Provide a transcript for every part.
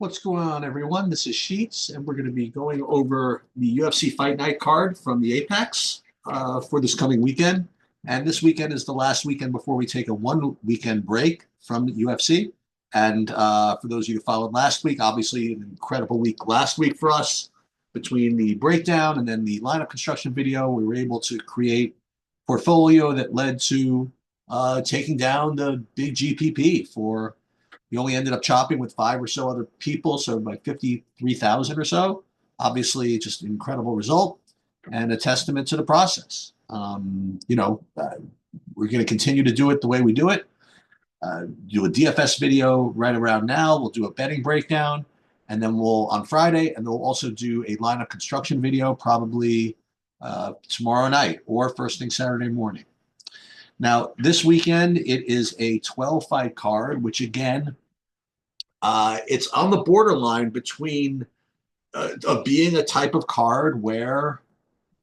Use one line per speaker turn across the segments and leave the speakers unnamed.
What's going on, everyone? This is Sheets, and we're going to be going over the UFC Fight Night card from the Apex for this coming weekend. And this weekend is the last weekend before we take a one-weekend break from UFC. And for those of you who followed last week, obviously an incredible week last week for us. Between the breakdown and then the lineup construction video, we were able to create a portfolio that led to taking down the big GPP for. We only ended up chopping with five or so other people, so like 53,000 or so. Obviously, just an incredible result and a testament to the process. We're going to continue to do it the way we do it. Do a DFS video right around now. We'll do a betting breakdown, and then we'll on Friday, and we'll also do a lineup construction video probably tomorrow night or first thing Saturday morning. Now, this weekend, it is a 12-fight card, which again, it's on the borderline between of being a type of card where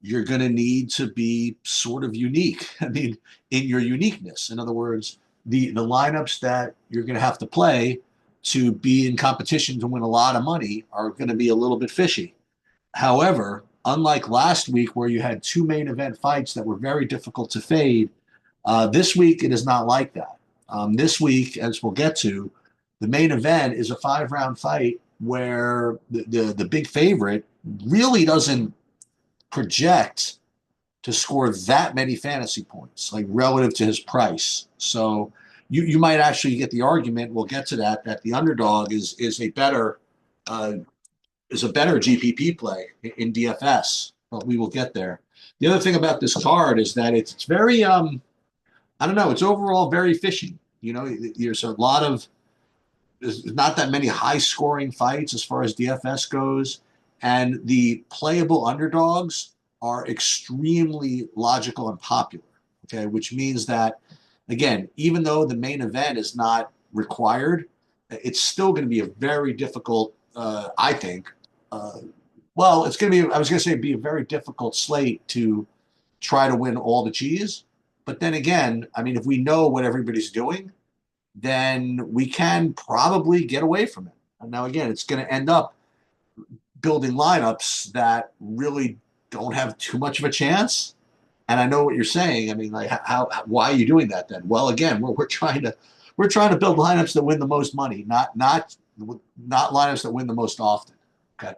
you're going to need to be sort of unique. I mean, in your uniqueness. In other words, the lineups that you're going to have to play to be in competition to win a lot of money are going to be a little bit fishy. However, unlike last week where you had two main event fights that were very difficult to fade, this week it is not like that. This week, as we'll get to, the main event is a 5-round fight where the big favorite really doesn't project to score that many fantasy points, like relative to his price. So you might actually get the argument, we'll get to that the underdog is a better GPP play in DFS, but we will get there. The other thing about this card is that it's very I don't know, it's overall very fishy. You know, there's not that many high scoring fights as far as DFS goes. And the playable underdogs are extremely logical and popular. Okay. Which means that, again, even though the main event is not required, it's still going to be a very difficult, I think. It's going to be, I was going to say, it'd be a very difficult slate to try to win all the cheese. But then again, I mean, if we know what everybody's doing, then we can probably get away from it. And now, again, it's going to end up building lineups that really don't have too much of a chance. And I know what you're saying. I mean, like, why are you doing that then? Well, again, we're trying to build lineups that win the most money, not lineups that win the most often. Okay.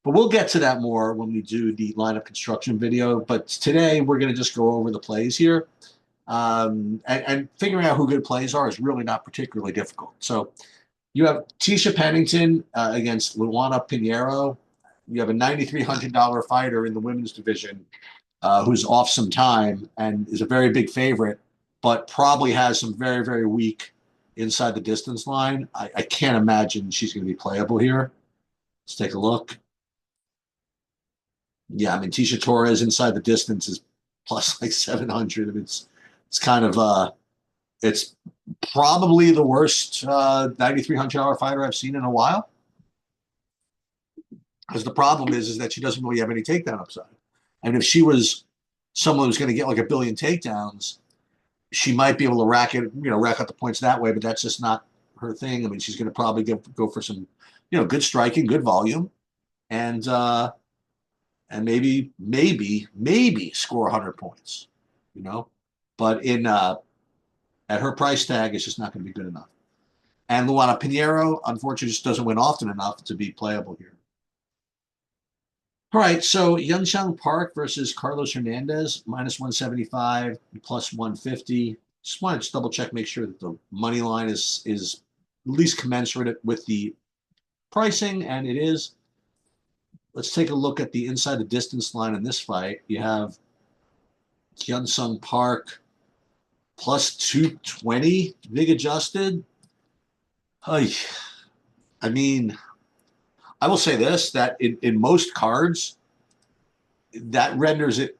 But we'll get to that more when we do the lineup construction video. But today we're going to just go over the plays here. And figuring out who good plays are is really not particularly difficult. So you have Tisha Pennington against Luana Pinheiro. You have a $9,300 fighter in the women's division who's off some time and is a very big favorite, but probably has some very, very weak inside the distance line. I can't imagine she's going to be playable here. Let's take a look. Yeah, I mean, Tisha Torres inside the distance is plus like 700. I mean, it's kind of it's probably the worst $9,300 fighter I've seen in a while. Because the problem is that she doesn't really have any takedown upside. And if she was someone who's going to get like a billion takedowns, she might be able to rack out the points that way. But that's just not her thing. I mean, she's going to probably go for some, good striking, good volume, and maybe score 100 points. But at her price tag, it's just not going to be good enough. And Luana Pinheiro, unfortunately, just doesn't win often enough to be playable here. All right, so Yunchang Park versus Carlos Hernandez, minus 175, plus 150. Just wanted to double check, make sure that the money line is at least commensurate with the pricing, and it is. Let's take a look at the inside the distance line in this fight. You have Hyun-Sung Park plus 220 vig adjusted. I mean, I will say this, that in most cards, that renders it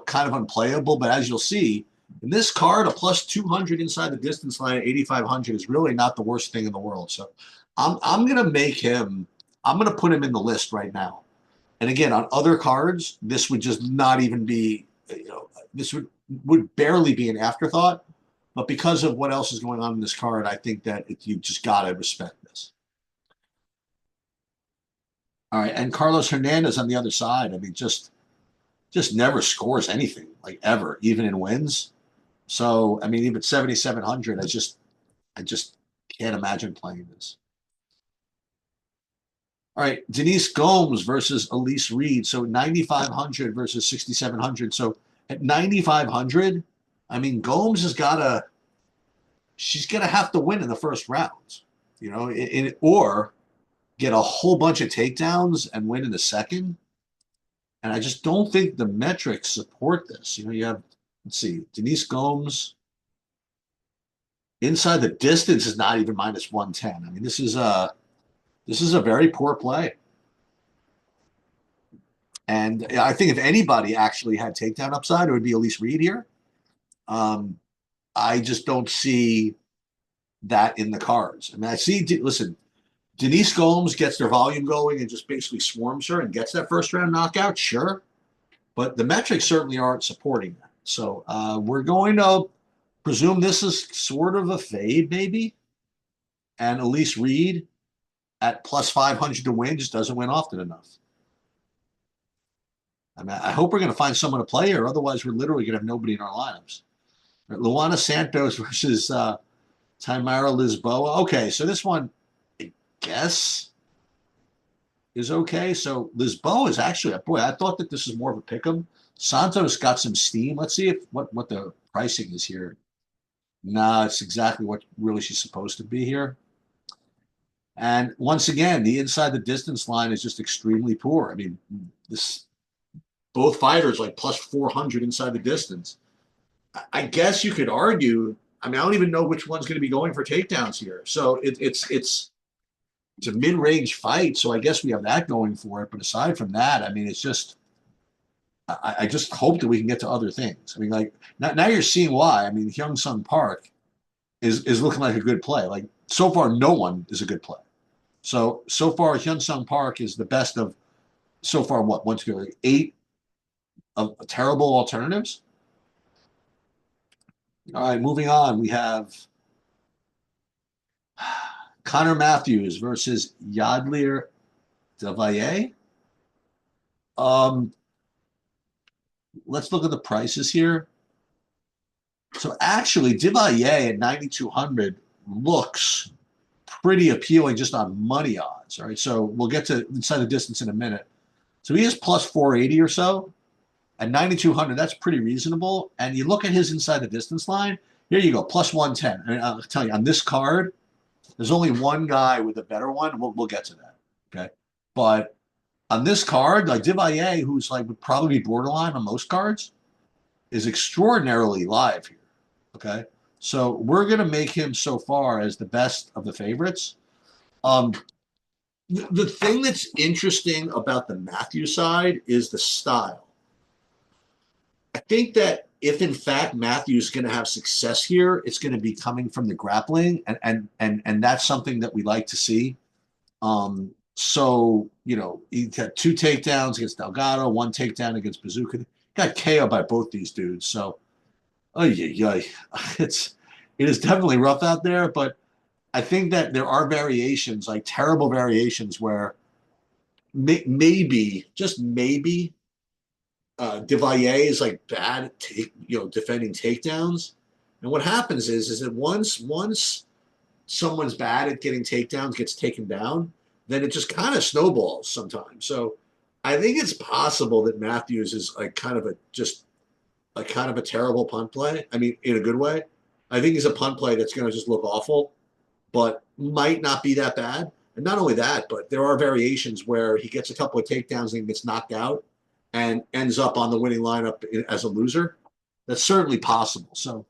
kind of unplayable. But as you'll see, in this card, a plus 200 inside the distance line at 8,500 is really not the worst thing in the world. So I'm going to make him, I'm going to put him in the list right now. And again, on other cards, this would just not even be, this would barely be an afterthought. But because of what else is going on in this card, I think that you just got to respect this. All right, and Carlos Hernandez on the other side. I mean, just never scores anything like ever, even in wins. So I mean, even 7,700, I just can't imagine playing this. All right, Denise Gomes versus Elise Reed. So 9,500 versus 6,700. So at 9,500, I mean, Gomes has got to, she's going to have to win in the first round, or get a whole bunch of takedowns and win in the second. And I just don't think the metrics support this. You have, let's see, Denise Gomes inside the distance is not even minus 110. I mean, this is a very poor play. And I think if anybody actually had takedown upside, it would be Elise Reed here. Um, I just don't see that in the cards. I mean, listen, Denise Gomes gets their volume going and just basically swarms her and gets that first round knockout, sure. But the metrics certainly aren't supporting that. So we're going to presume this is sort of a fade, maybe. And Elise Reed at plus 500 to win just doesn't win often enough. I mean, I hope we're going to find someone to play here. Otherwise, we're literally going to have nobody in our lineups. Luana Santos versus Tamara Lisboa. Okay, so this one, I guess, is okay. So Lisboa is actually, boy, I thought that this is more of a pick 'em. Santos got some steam. Let's see what the pricing is here. Nah, it's exactly what really she's supposed to be here. And once again, the inside the distance line is just extremely poor. I mean, this both fighters like plus 400 inside the distance. I guess you could argue. I mean, I don't even know which one's going to be going for takedowns here. So it's a mid-range fight. So I guess we have that going for it. But aside from that, I mean, it's just I just hope that we can get to other things. I mean, like now you're seeing why. I mean, Hyung Sung Park is looking like a good play. Like so far, no one is a good play. So far, Hyun Sung Park is the best of so far. What one, two, like 8 of terrible alternatives. All right, moving on. We have Connor Matthews versus Yadlir Devaye. Um, let's look at the prices here. So actually, Devaye at 9,200 looks pretty appealing just on money odds. All right, so we'll get to inside the distance in a minute. So he is plus 480 or so. At 9,200, that's pretty reasonable. And you look at his inside the distance line, here you go, plus 110. I mean, I'll tell you, on this card, there's only one guy with a better one. We'll get to that. Okay. But on this card, like Divaye, who's like would probably be borderline on most cards, is extraordinarily live here. Okay. So we're going to make him so far as the best of the favorites. Um, the thing that's interesting about the Matthew side is the style. I think that if in fact Matthew's going to have success here, it's going to be coming from the grappling, and that's something that we like to see. So he had 2 takedowns against Delgado, 1 takedown against Bazooka. Got KO by both these dudes. So, oh yeah, it is definitely rough out there. But I think that there are variations, like terrible variations, where maybe just maybe Devalle is like bad at defending takedowns. And what happens is that once someone's bad at getting takedowns, gets taken down, then it just kind of snowballs sometimes. So I think it's possible that Matthews is like kind of a terrible punt play. I mean, in a good way. I think he's a punt play that's going to just look awful, but might not be that bad. And not only that, but there are variations where he gets a couple of takedowns and gets knocked out and ends up on the winning lineup as a loser. That's certainly possible. So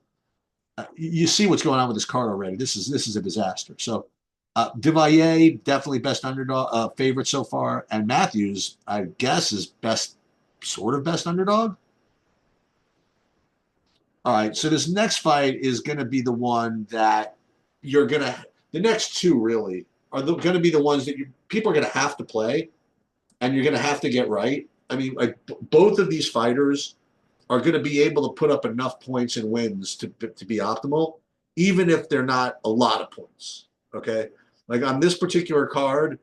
you see what's going on with this card already. This is a disaster. So Devalle, definitely best underdog favorite so far, and Matthews, I guess, is sort of best underdog. All right, so this next fight is going to be the one that the next two really are going to be the ones that people are going to have to play, and you're going to have to get right. I mean, like both of these fighters are going to be able to put up enough points and wins to be optimal, even if they're not a lot of points. Okay, like on this particular card,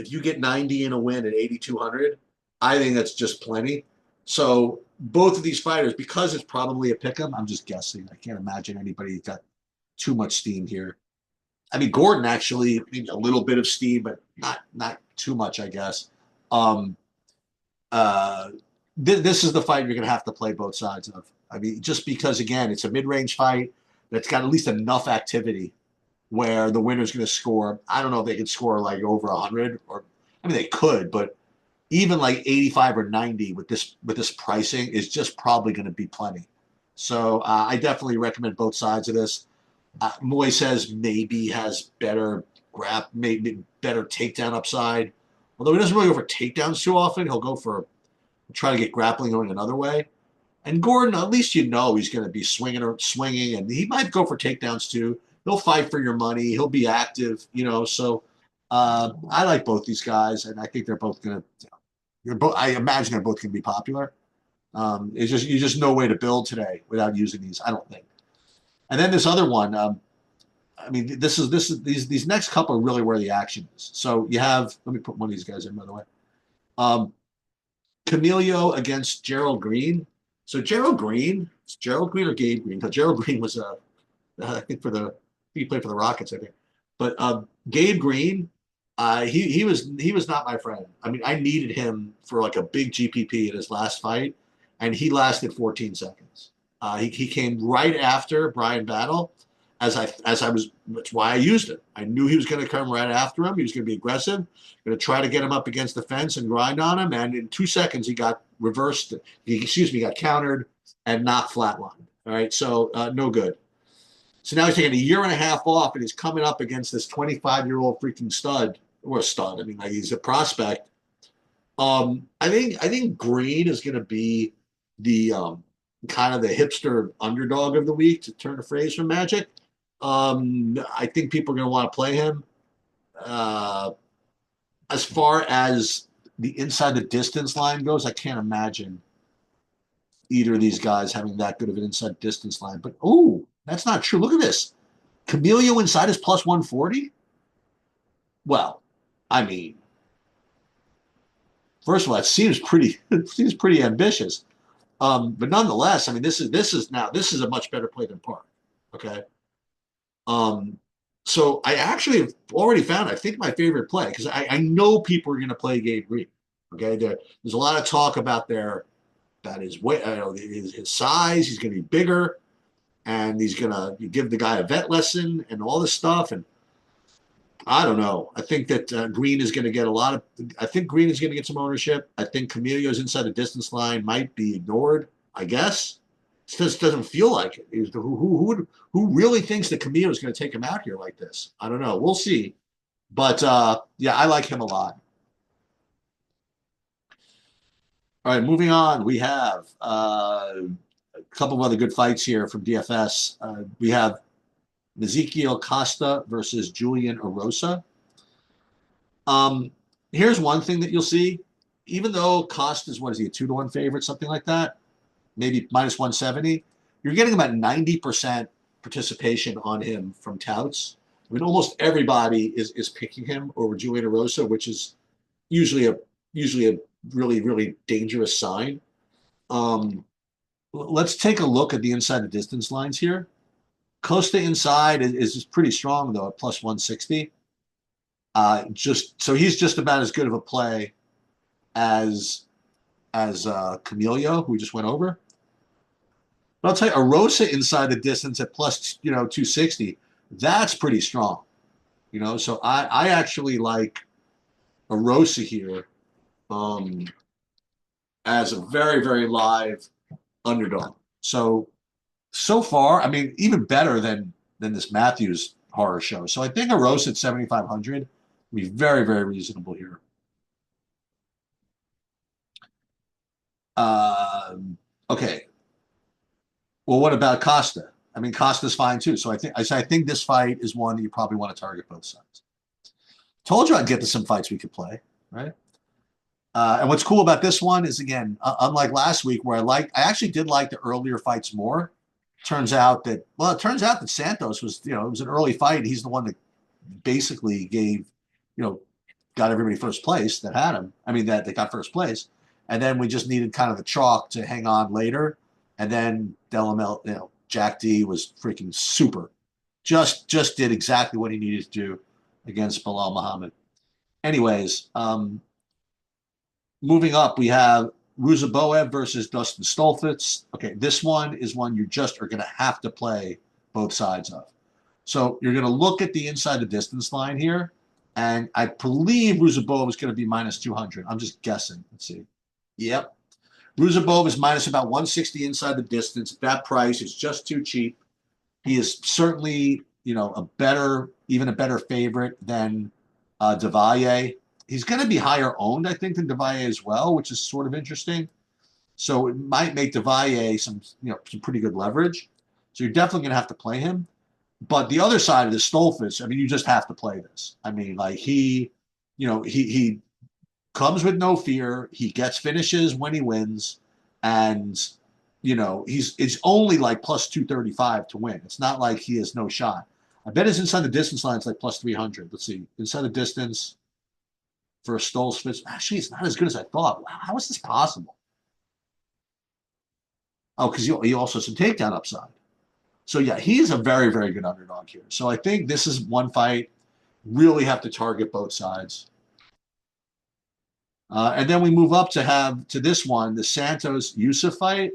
if you get 90 in a win at 8,200, I think that's just plenty. So both of these fighters, because it's probably a pick 'em, I'm just guessing. I can't imagine anybody got too much steam here. I mean, Gordon actually maybe a little bit of steam, but not too much, I guess. Um, uh, this is the fight you're going to have to play both sides of. I mean, just because again, it's a mid-range fight that's got at least enough activity where the winner's going to score. I don't know if they could score like over 100, or I mean they could, but even like 85 or 90 with this pricing is just probably going to be plenty. So I definitely recommend both sides of this. Moy says maybe has better maybe better takedown upside. Although he doesn't really go for takedowns too often, he'll go for try to get grappling going another way. And Gordon, at least you know he's going to be swinging, and he might go for takedowns too. He'll fight for your money. He'll be active, you know. So I like both these guys, and I think they're both going to. You're both. I imagine they're both going to be popular. It's just you just no way to build today without using these. I don't think. And then this other one. I mean, this is these next couple are really where the action is. So you have. Let me put one of these guys in, by the way. Um, Camilio against Gerald Green. So Gerald Green or Gabe Green? No, Gerald Green was I think he played for the Rockets, I think. But Gabe Green, he was not my friend. I mean, I needed him for like a big GPP in his last fight, and he lasted 14 seconds. He came right after Brian Battle, as I was. That's why I used him. I knew he was going to come right after him. He was going to be aggressive, going to try to get him up against the fence and grind on him. And in 2 seconds, he got reversed. Got countered and knocked flatlined. All right, so no good. So now he's taking a year and a half off, and he's coming up against this 25-year-old freaking stud, or a stud. I mean, like he's a prospect. I think Green is going to be the kind of the hipster underdog of the week, to turn a phrase from Magic. I think people are going to want to play him. Uh, as far as the inside the distance line goes, I can't imagine either of these guys having that good of an inside distance line. But oh, that's not true. Look at this. Camilio inside is plus 140. Well, I mean, first of all, it seems pretty it seems pretty ambitious. But nonetheless, I mean, this is a much better play than Park. Okay. Um, so I actually have already found, I think, my favorite play, because I know people are going to play Gabe Green. Okay, there's a lot of talk about his weight, his size. He's going to be bigger, and he's going to give the guy a vet lesson and all this stuff. And I don't know. I think that Green is going to get a lot of. I think Green is going to get some ownership. I think Camilio's inside the distance line might be ignored. I guess it just doesn't feel like it. Who really thinks that Camillo is going to take him out here like this? I don't know. We'll see. But yeah, I like him a lot. All right, moving on. We have a couple of other good fights here from DFS. We have Ezekiel Costa versus Julian Erosa. Um, Here's one thing that you'll see. Even though Costa's, what is he, a 2-1 favorite, something like that, maybe minus 170, you're getting about 90% participation on him from touts. I mean, almost everybody is picking him over Julian Erosa, which is usually a really, really dangerous sign. Let's take a look at the inside the distance lines here. Costa inside is pretty strong though at plus 160. Just so he's just about as good of a play as Camilio, who we just went over. But I'll tell you, Erosa inside the distance at plus 260. That's pretty strong. So I actually like Erosa here as a very, very live underdog. So far, I mean, even better than this Matthews horror show. So I think Erosa at 7,500 would be very, very reasonable here. Okay. Well, what about Costa? I mean, Costa's fine too. So I think this fight is one that you probably want to target both sides. Told you I'd get to some fights we could play, right? And what's cool about this one is, again, unlike last week where I actually did like the earlier fights more. Turns out that Santos was, it was an early fight. He's the one that basically got got everybody first place that had him. I mean, that they got first place. And then we just needed kind of the chalk to hang on later. And then Delamel, Jack D was freaking super. Just did exactly what he needed to do against Bilal Muhammad. Anyways, moving up, we have Ruzaboev versus Dustin Stolfitz. Okay, this one is one you just are going to have to play both sides of. So you're going to look at the inside the distance line here, and I believe Ruzaboev is going to be minus 200. I'm just guessing. Let's see. Yep. Ruzaboev is minus about 160 inside the distance. That price is just too cheap. He is certainly, even a better favorite than Devalle. He's going to be higher owned, I think, than Devalle as well, which is sort of interesting. So it might make Devalle some pretty good leverage. So you're definitely going to have to play him. But the other side of the Stolfitz, I mean, you just have to play this. I mean, like he comes with no fear. He gets finishes when he wins, and it's only like plus 235 to win. It's not like he has no shot. I bet his inside the distance line is like plus 300. Let's see, inside the distance for a Stolfitz. Actually, it's not as good as I thought. Wow, how is this possible? Oh, because he also has some takedown upside. So yeah, he's a very, very good underdog here. So I think this is one fight. Really have to target both sides. And then we move up to this one, the Santos Yusuf fight.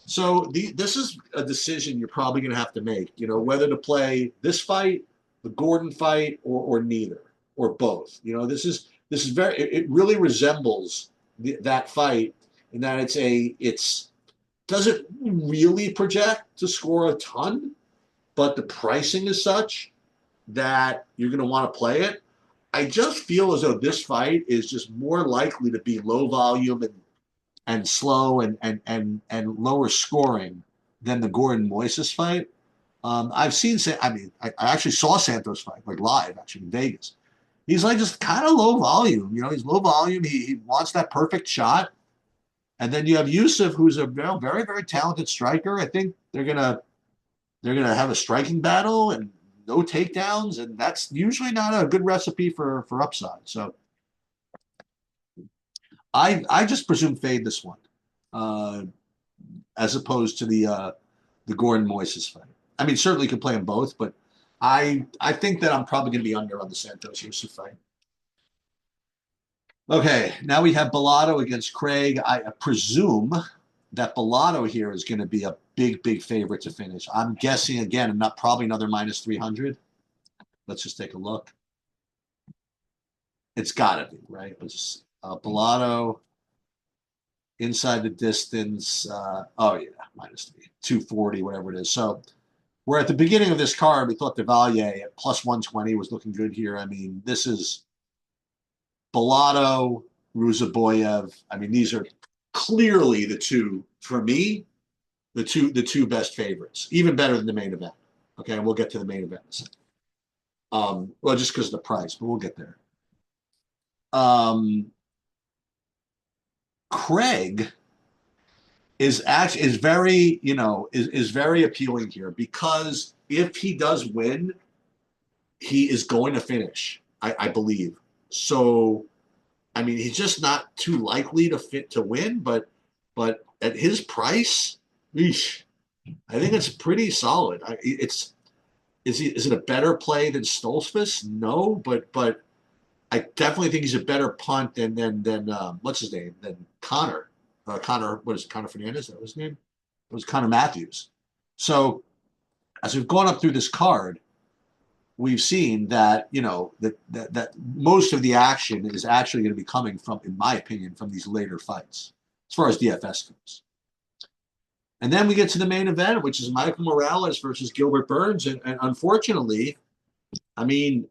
So this is a decision you're probably going to have to make. Whether to play this fight, the Gordon fight, or neither, or both. This is very. It really resembles that fight in that it's doesn't really project to score a ton, but the pricing is such that you're going to want to play it. I just feel as though this fight is just more likely to be low volume and slow and lower scoring than the Gordon Moises fight. I've seen, I actually saw Santos fight like live actually in Vegas. He's like just kind of low volume. He's low volume. He wants that perfect shot. And then you have Yusuf, who's a very, very talented striker. I think they're gonna have a striking battle and no takedowns, and that's usually not a good recipe for upside. So I just presume fade this one, as opposed to the Gordon Moises fight. I mean, certainly could play them both, but I think that I'm probably going to be under on the Santos Yusuf fight. Okay, now we have Bellato against Craig. I presume that Bellato here is going to be a big, big favorite to finish. I'm guessing, again, probably another minus 300. Let's just take a look. It's got to be, right? It's Bellato inside the distance. Oh, yeah, minus 240, whatever it is. So we're at the beginning of this card. We thought Devalle at plus 120 was looking good here. I mean, this is Bellato, Ruzaboyev. I mean, these are clearly the two, for me, the two best favorites, even better than the main event. Okay, and we'll get to the main event in a second. Well, just because of the price, but we'll get there. Craig is very, is very appealing here because if he does win, he is going to finish, I believe. So, I mean, he's just not too likely to win, but at his price, eesh, I think it's pretty solid. Is it a better play than Stolfitz? No, but I definitely think he's a better punt than what's his name? Than Connor. What is it, Connor Fernandez? Is that his name? It was Connor Matthews. So as we've gone up through this card, we've seen that that most of the action is actually going to be coming from, in my opinion, from these later fights, as far as DFS goes. And then we get to the main event, which is Michael Morales versus Gilbert Burns. And unfortunately, I mean,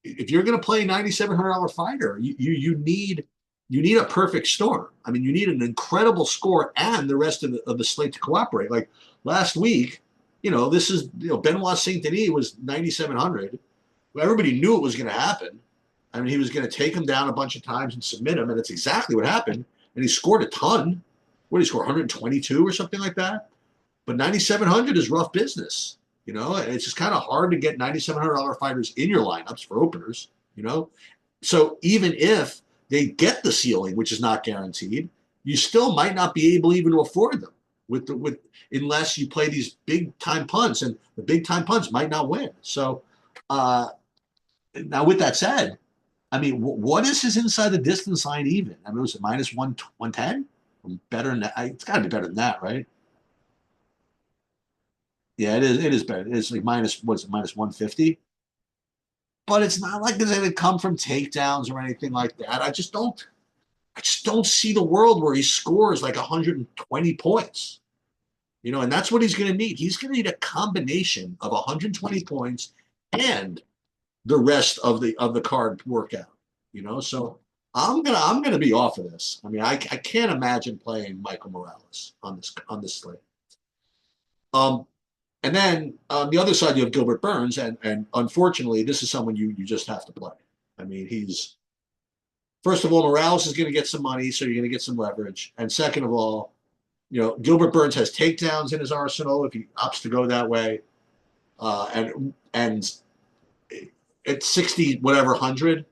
if you're going to play a $9,700 fighter, you need a perfect storm. I mean, you need an incredible score and the rest of the slate to cooperate. Like last week, this is Benoit Saint Denis was 9,700. Everybody knew it was going to happen. I mean, he was going to take him down a bunch of times and submit him, and that's exactly what happened. And he scored a ton. What did he score? 122 or something like that. But 9,700 is rough business. It's just kind of hard to get $9,700 fighters in your lineups for openers. So even if they get the ceiling, which is not guaranteed, you still might not be able even to afford them with unless you play these big time punts, and the big time punts might not win. So uh, now, with that said, I mean, what is his inside the distance line even? I mean, was it minus 110? Better than that. It's got to be better than that, right? Yeah, it is. It is better. It's like minus, what's it, minus 150? But it's not like it's going to come from takedowns or anything like that. I just don't see the world where he scores like 120 points. And that's what he's going to need. He's going to need a combination of 120 points and the rest of the card workout. So I'm gonna be off of this. I mean, I can't imagine playing Michael Morales on this slate. Um, and then on the other side, you have Gilbert Burns, and unfortunately, this is someone you just have to play. I mean, he's first of all, Morales is going to get some money, so you're going to get some leverage, and second of all, Gilbert Burns has takedowns in his arsenal if he opts to go that way, and at 60 whatever 100,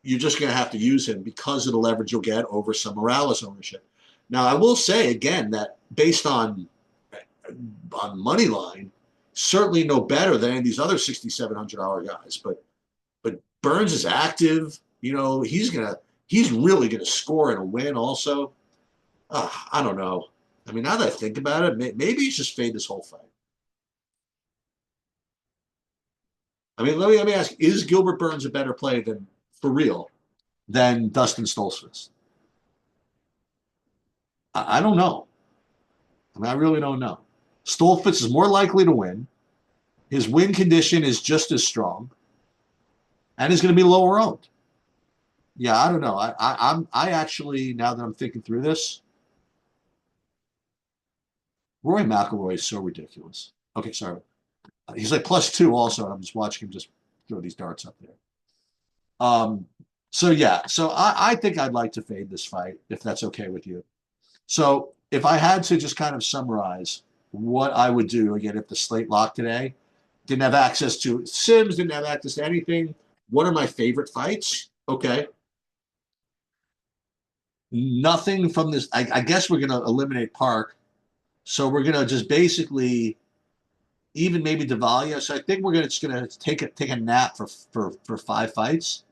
you're just going to have to use him because of the leverage you'll get over some Morales ownership. Now, I will say again that based on money line, certainly no better than any of these other $6,700 guys. But Burns is active. He's really gonna score and a win also. I don't know. I mean, now that I think about it, maybe you just fade this whole fight. I mean, let me ask: is Gilbert Burns a better play than for real than Dustin Stoltzfus? I don't know. I mean, I really don't know. Stoltzfus is more likely to win. His win condition is just as strong, and he's going to be lower owned. Yeah, I don't know. I actually, now that I'm thinking through this, Roy McIlroy is so ridiculous. Okay, sorry. He's like +2 also, and I'm just watching him just throw these darts up there. Um, so yeah, so I think I'd like to fade this fight if that's okay with you. So if I had to just kind of summarize what I would do again if the slate locked today, didn't have access to Sims, didn't have access to anything. What are my favorite fights? Okay, nothing from this. I guess we're gonna eliminate Park, so we're gonna just basically even maybe Devalia. So I think we're gonna just gonna take a nap for 5 fights,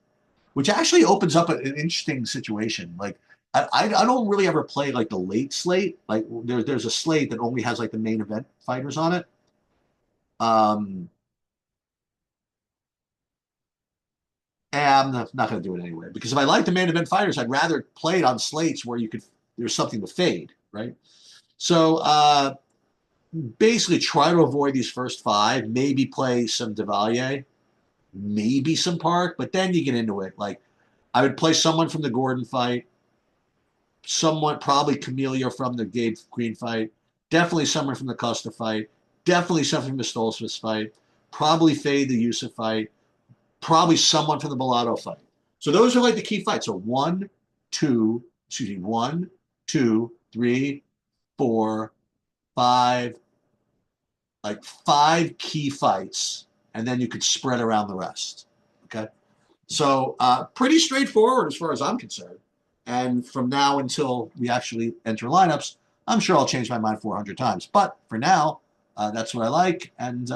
which actually opens up an interesting situation. Like I don't really ever play like the late slate. Like there's a slate that only has like the main event fighters on it. Um, and I'm not going to do it anyway because if I like the main event fighters, I'd rather play it on slates where there's something to fade, right? So basically, try to avoid these first 5. Maybe play some Devalier, maybe some Park, but then you get into it. Like I would play someone from the Gordon fight, someone probably Camellia from the Gabe Green fight, definitely someone from the Costa fight, definitely someone from the Stoltzfus fight, probably fade the Yusuf fight, probably someone from the Bellato fight. So those are like the key fights. So 1, 2, 3, 4, 5, like 5 key fights, and then you could spread around the rest. Okay. So pretty straightforward as far as I'm concerned. And from now until we actually enter lineups, I'm sure I'll change my mind 400 times. But for now, that's what I like. And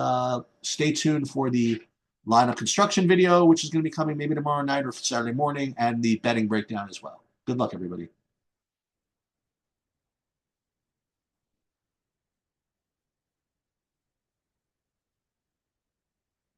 stay tuned for the lineup construction video, which is going to be coming maybe tomorrow night or Saturday morning, and the betting breakdown as well. Good luck, everybody.